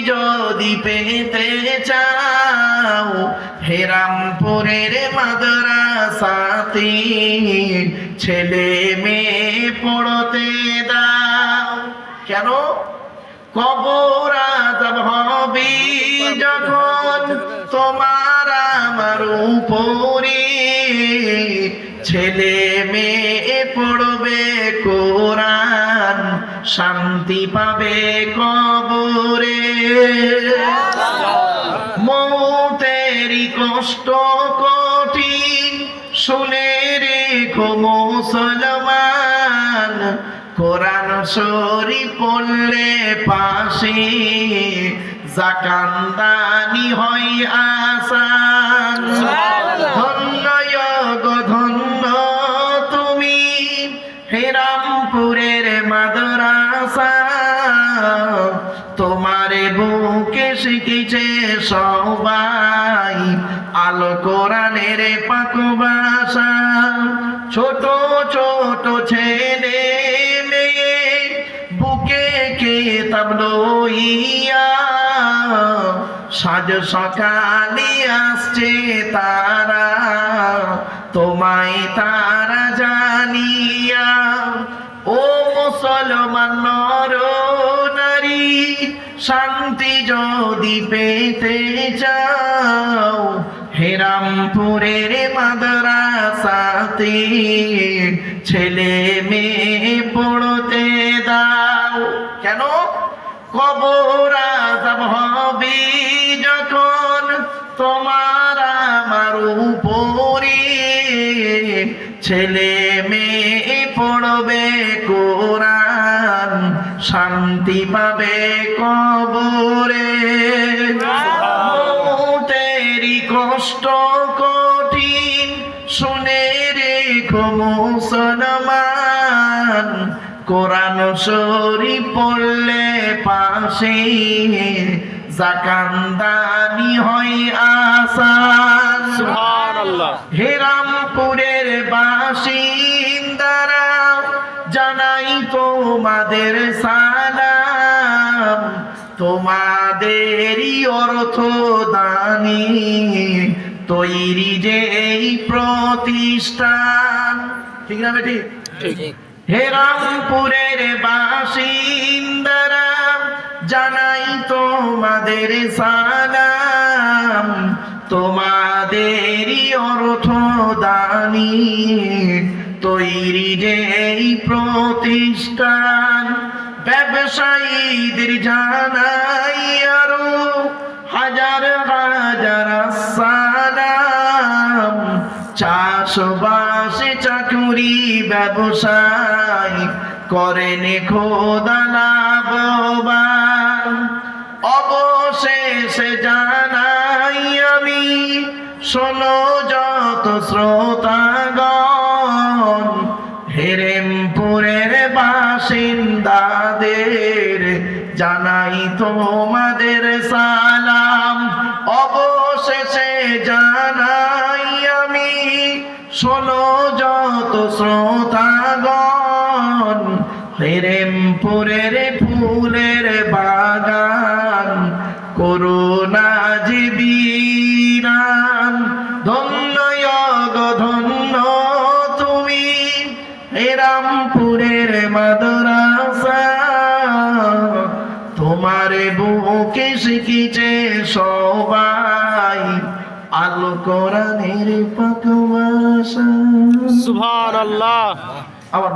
যদি পেতে চাও হেরামপুরের মাদ্রাসাতে ছেলে মেয়ে পড়তে দাও। কেন? কবর আযাব হবে যখন তোমার আমার উপরে, ছেলে মেয়ে পড়বে কোরআন শান্তি পাবে কবরে। মৌতেরই কষ্ট কঠিন শুনে রেখো মুসলমান, কোরআন শরীফ পড়লে পাশে জাকান্দানি হয় আসান। ধন্য গো ধন্য তুমি হেরামপুরের মাদ্রাসা, তোমার বুকে শিখেছে সবাই আল কোরআনের পাক ভাষা। ছোট ছোট ছেলে মেয়ে বুকে কিতাব লইয়া সাজ সকালে আসছে তারা, তোমায় তারা জানিয়া। ও মুসলমান নর নারী, শান্তি যদি পেতে চাও হেরামপুরের মাদ্রাসাতে ছেলে মেয়ে পড়তে দাও। কেন? কবর আযাব হবে যখন তোমার আমার উপরে, ছেলে মেয়ে পড়বে কোরআন শান্তি পাবে কবরে। মৌতেরই কষ্ট কঠিন শুনে রেখো মুসলমান, কোরআন শরীফ পড়লে পাশে জাকান্দানি হয় আসান। সুবহানাল্লাহ। হেরামপুরের বাসিন্দারা জানাই তোমাদের সালাম, তোমাদেরই অর্থদানে তৈরি যে এই প্রতিষ্ঠান। ঠিক না বেটি? ঠিক। হেরামপুরের বাসিন্দারা জানাই তোমাদের সালাম, তোমাদেরই অর্থদানে তৈরি যে এই প্রতিষ্ঠান। ব্যবসায়ীদের জানাই আরো হাজার হাজার সালাম, চাষবাসে চাকুরি ব্যবসায় করেন খোদা লাভবান। অবশেষে জানাই আমি শোনো যত শ্রোতাগণ, হেরামপুরের বাসিন্দাদের জানাই তোমাদের সালাম। অবশেষে জানাই আমি শোনো যত শ্রোতাগণ, হেরামপুরের ফুলের বাগান করুণা জীবিনান। ধন্য গো ধন্য তুমি হেরামপুরের মাদ্রাসা, তোমার বুকে শিখেছে সবাই আল কোরআনের পাক ভাষা। সুবহানাল্লাহ। আমার